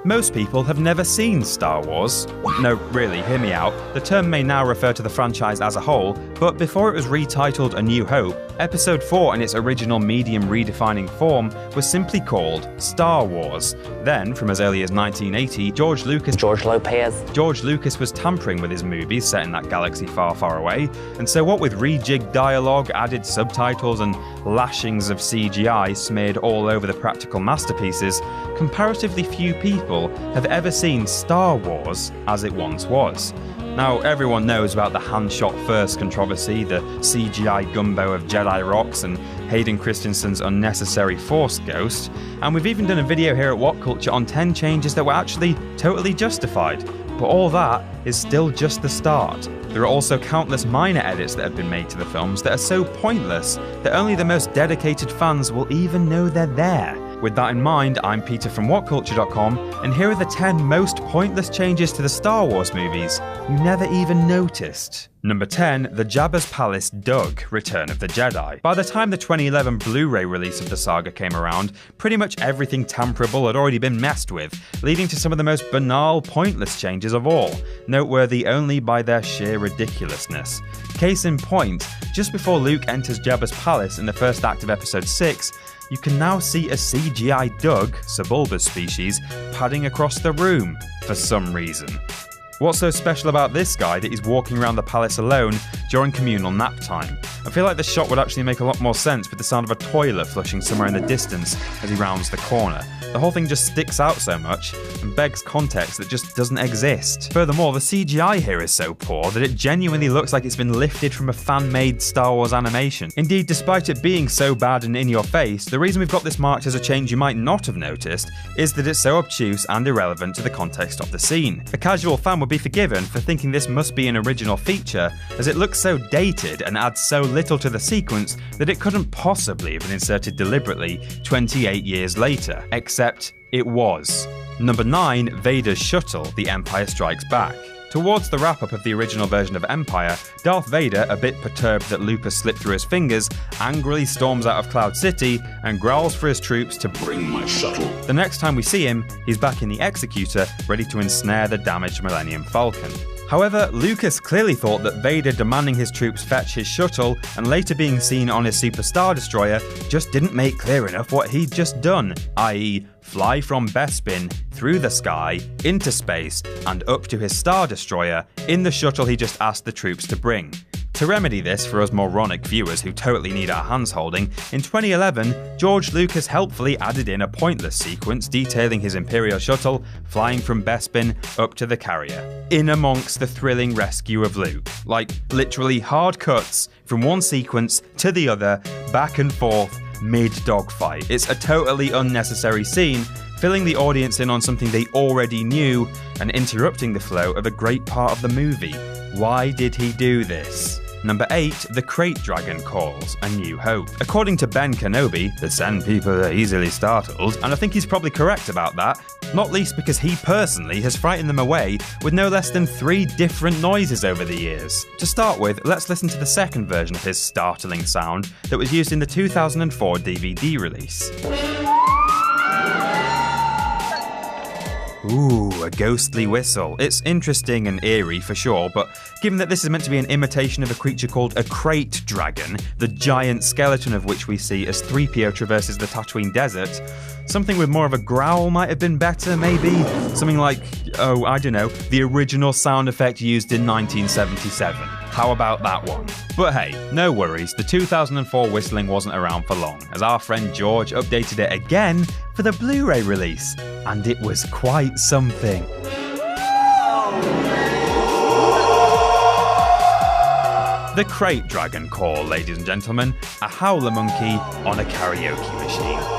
Most people have never seen Star Wars. No, really, hear me out. The term may now refer to the franchise as a whole, but before it was retitled A New Hope, Episode 4 in its original medium redefining form was simply called Star Wars. Then, from as early as 1980, George Lucas was tampering with his movies set in that galaxy far, far away, and so what with rejigged dialogue, added subtitles, and lashings of CGI smeared all over the practical masterpieces, comparatively few people have ever seen Star Wars as it once was. Now, everyone knows about the hand-shot first controversy, the CGI gumbo of Jedi rocks, and Hayden Christensen's unnecessary Force ghost, and we've even done a video here at What Culture on 10 changes that were actually totally justified. But all that is still just the start. There are also countless minor edits that have been made to the films that are so pointless that only the most dedicated fans will even know they're there. With that in mind, I'm Peter from WhatCulture.com, and here are the 10 most pointless changes to the Star Wars movies you never even noticed. Number 10, the Jabba's Palace Dug, Return of the Jedi. By the time the 2011 Blu-ray release of the saga came around, pretty much everything tamperable had already been messed with, leading to some of the most banal, pointless changes of all, noteworthy only by their sheer ridiculousness. Case in point, just before Luke enters Jabba's palace in the first act of Episode 6, you can now see a CGI Dug, Sebulba's species, padding across the room, for some reason. What's so special about this guy that he's walking around the palace alone during communal nap time? I feel like the shot would actually make a lot more sense with the sound of a toilet flushing somewhere in the distance as he rounds the corner. The whole thing just sticks out so much and begs context that just doesn't exist. Furthermore, the CGI here is so poor that it genuinely looks like it's been lifted from a fan-made Star Wars animation. Indeed, despite it being so bad and in your face, the reason we've got this marked as a change you might not have noticed is that it's so obtuse and irrelevant to the context of the scene. A casual fan would be forgiven for thinking this must be an original feature, as it looks so dated and adds so little to the sequence that it couldn't possibly have been inserted deliberately 28 years later. Except it was. Number 9, Vader's shuttle, The Empire Strikes Back. Towards the wrap-up of the original version of Empire, Darth Vader, a bit perturbed that Lucas slipped through his fingers, angrily storms out of Cloud City and growls for his troops to bring my shuttle. The next time we see him, he's back in the Executor, ready to ensnare the damaged Millennium Falcon. However, Lucas clearly thought that Vader demanding his troops fetch his shuttle and later being seen on his Super Star Destroyer just didn't make clear enough what he'd just done, i.e. fly from Bespin, through the sky, into space, and up to his Star Destroyer in the shuttle he just asked the troops to bring. To remedy this for us moronic viewers who totally need our hands holding, in 2011, George Lucas helpfully added in a pointless sequence detailing his Imperial shuttle flying from Bespin up to the carrier, in amongst the thrilling rescue of Luke. Like, literally hard cuts from one sequence to the other, back and forth, mid-dogfight. It's a totally unnecessary scene, filling the audience in on something they already knew and interrupting the flow of a great part of the movie. Why did he do this? Number 8, the Krayt Dragon Calls, A New Hope. According to Ben Kenobi, the Sand people are easily startled, and I think he's probably correct about that, not least because he personally has frightened them away with no less than 3 different noises over the years. To start with, let's listen to the second version of his startling sound that was used in the 2004 DVD release. Ooh, a ghostly whistle. It's interesting and eerie for sure, but given that this is meant to be an imitation of a creature called a Krayt Dragon, the giant skeleton of which we see as 3PO traverses the Tatooine desert, something with more of a growl might have been better, maybe? Something like, oh, I don't know, the original sound effect used in 1977. How about that one? But hey, no worries, the 2004 whistling wasn't around for long, as our friend George updated it again for the Blu-ray release, and it was quite something. The Krayt Dragon Call, ladies and gentlemen, a howler monkey on a karaoke machine.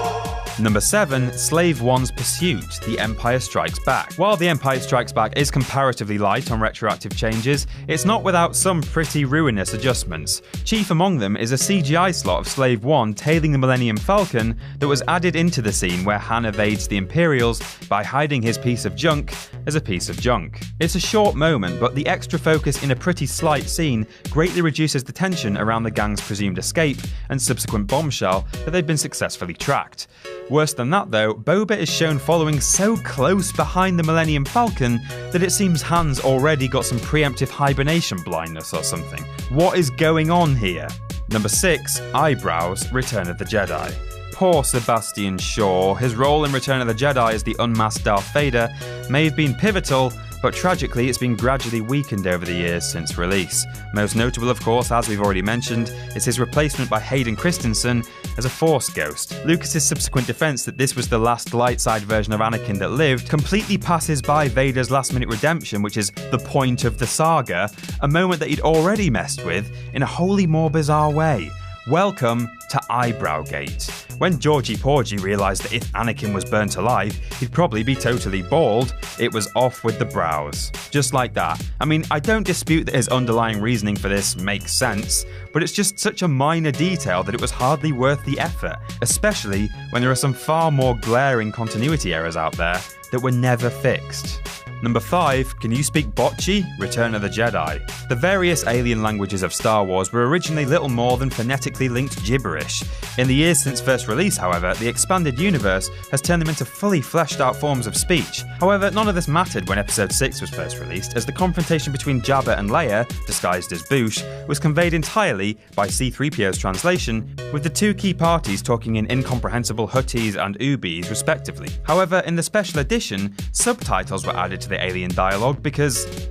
Number 7, Slave One's Pursuit, The Empire Strikes Back. While The Empire Strikes Back is comparatively light on retroactive changes, it's not without some pretty ruinous adjustments. Chief among them is a CGI slot of Slave One tailing the Millennium Falcon that was added into the scene where Han evades the Imperials by hiding his piece of junk as a piece of junk. It's a short moment, but the extra focus in a pretty slight scene greatly reduces the tension around the gang's presumed escape and subsequent bombshell that they've been successfully tracked. Worse than that though, Boba is shown following so close behind the Millennium Falcon that it seems Han's already got some preemptive hibernation blindness or something. What is going on here? Number 6, Eyebrows, Return of the Jedi. Poor Sebastian Shaw. His role in Return of the Jedi as the unmasked Darth Vader may have been pivotal, but tragically it's been gradually weakened over the years since release. Most notable, of course, as we've already mentioned, is his replacement by Hayden Christensen as a Force ghost. Lucas's subsequent defense that this was the last light side version of Anakin that lived completely passes by Vader's last-minute redemption, which is the point of the saga, a moment that he'd already messed with in a wholly more bizarre way. Welcome to Eyebrowgate. When Georgie Porgy realised that if Anakin was burnt alive, he'd probably be totally bald, it was off with the brows. Just like that. I mean, I don't dispute that his underlying reasoning for this makes sense, but it's just such a minor detail that it was hardly worth the effort, especially when there are some far more glaring continuity errors out there that were never fixed. Number 5, Can You Speak Bocce? Return of the Jedi. The various alien languages of Star Wars were originally little more than phonetically linked gibberish. In the years since first release, however, the expanded universe has turned them into fully fleshed out forms of speech. However, none of this mattered when Episode 6 was first released, as the confrontation between Jabba and Leia, disguised as Boushh, was conveyed entirely by C-3PO's translation, with the two key parties talking in incomprehensible Hutties and Ubis respectively. However, in the special edition, subtitles were added to the alien dialogue because,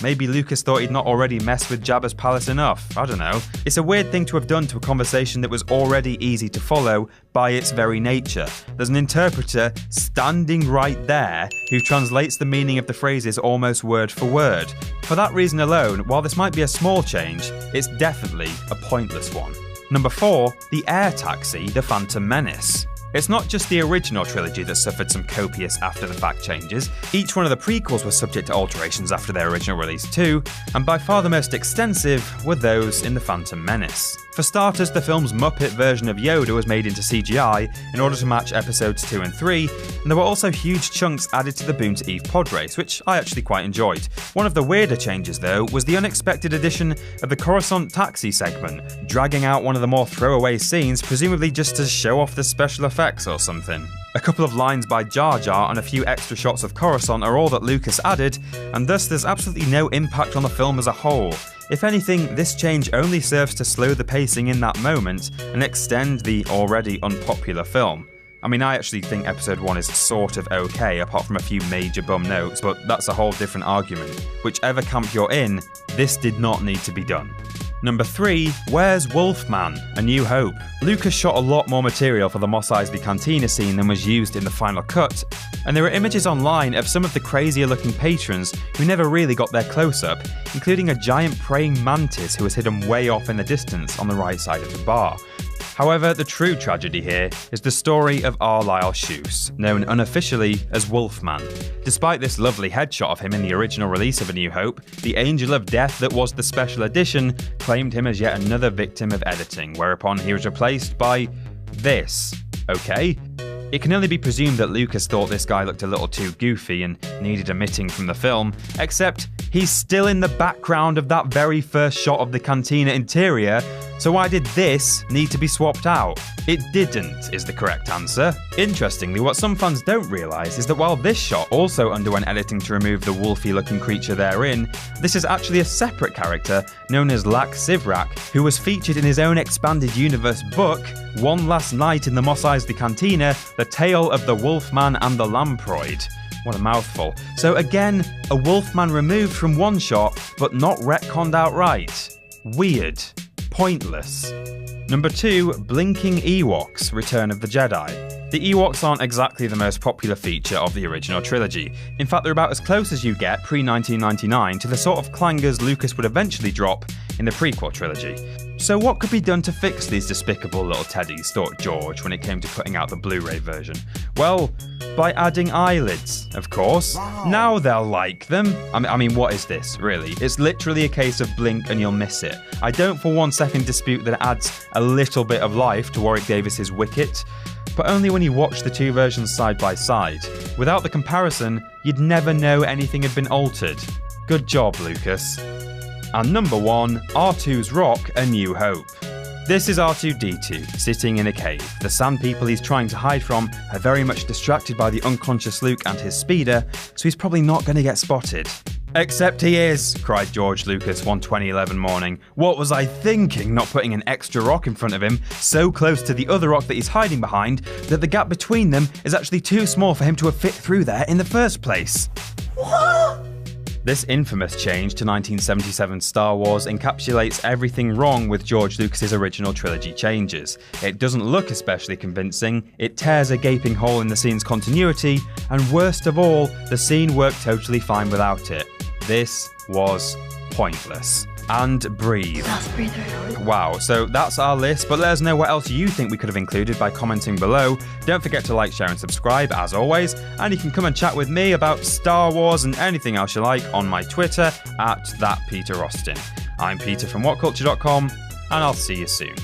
maybe Lucas thought he'd not already messed with Jabba's palace enough. I don't know. It's a weird thing to have done to a conversation that was already easy to follow by its very nature. There's an interpreter standing right there who translates the meaning of the phrases almost word for word. For that reason alone, while this might be a small change, it's definitely a pointless one. Number 4, The Air Taxi, The Phantom Menace. It's not just the original trilogy that suffered some copious after-the-fact changes. Each one of the prequels was subject to alterations after their original release too, and by far the most extensive were those in The Phantom Menace. For starters, the film's Muppet version of Yoda was made into CGI in order to match episodes 2 and 3, and there were also huge chunks added to the Boonta Eve pod race, which I actually quite enjoyed. One of the weirder changes, though, was the unexpected addition of the Coruscant taxi segment, dragging out one of the more throwaway scenes, presumably just to show off the special effects or something. A couple of lines by Jar Jar and a few extra shots of Coruscant are all that Lucas added, and thus there's absolutely no impact on the film as a whole. If anything, this change only serves to slow the pacing in that moment and extend the already unpopular film. I mean, I actually think episode 1 is sort of okay, apart from a few major bum notes, but that's a whole different argument. Whichever camp you're in, this did not need to be done. Number 3, Where's Wolfman? A New Hope. Lucas shot a lot more material for the Mos Eisley Cantina scene than was used in the final cut, and there are images online of some of the crazier looking patrons who never really got their close-up, including a giant praying mantis who was hidden way off in the distance on the right side of the bar. However, the true tragedy here is the story of Arlyle Shoes, known unofficially as Wolfman. Despite this lovely headshot of him in the original release of A New Hope, the Angel of Death that was the special edition claimed him as yet another victim of editing, whereupon he was replaced by this. Okay? It can only be presumed that Lucas thought this guy looked a little too goofy and needed omitting from the film, except he's still in the background of that very first shot of the cantina interior, so why did this need to be swapped out? It didn't, is the correct answer. Interestingly, what some fans don't realise is that while this shot also underwent editing to remove the wolfy-looking creature therein, this is actually a separate character known as Lak Sivrak, who was featured in his own expanded universe book, One Last Night in the Mos Eisley Cantina, The Tale of the Wolfman and the Lamproid. What a mouthful. So again, a Wolfman removed from one shot, but not retconned outright. Weird. Pointless. Number 2, Blinking Ewoks, Return of the Jedi. The Ewoks aren't exactly the most popular feature of the original trilogy. In fact, they're about as close as you get pre-1999 to the sort of clangers Lucas would eventually drop in the prequel trilogy. So what could be done to fix these despicable little teddies, thought George when it came to putting out the Blu-ray version? Well, by adding eyelids, of course. Wow. Now they'll like them. I mean, what is this, really? It's literally a case of blink and you'll miss it. I don't for one second dispute that it adds a little bit of life to Warwick Davis's Wicket, but only when you watch the two versions side by side. Without the comparison, you'd never know anything had been altered. Good job, Lucas. And number 1, R2's Rock, A New Hope. This is R2-D2, sitting in a cave. The sand people he's trying to hide from are very much distracted by the unconscious Luke and his speeder, so he's probably not going to get spotted. Except he is, cried George Lucas one 2011 morning. What was I thinking, not putting an extra rock in front of him, so close to the other rock that he's hiding behind, that the gap between them is actually too small for him to have fit through there in the first place. What? This infamous change to 1977 Star Wars encapsulates everything wrong with George Lucas's original trilogy changes. It doesn't look especially convincing, it tears a gaping hole in the scene's continuity, and worst of all, the scene worked totally fine without it. This was pointless. And breathe. Wow, so that's our list, but let us know what else you think we could have included by commenting below. Don't forget to like, share and subscribe as always, and you can come and chat with me about Star Wars and anything else you like on my Twitter @ThatPeterAustin. I'm Peter from WhatCulture.com, and I'll see you soon.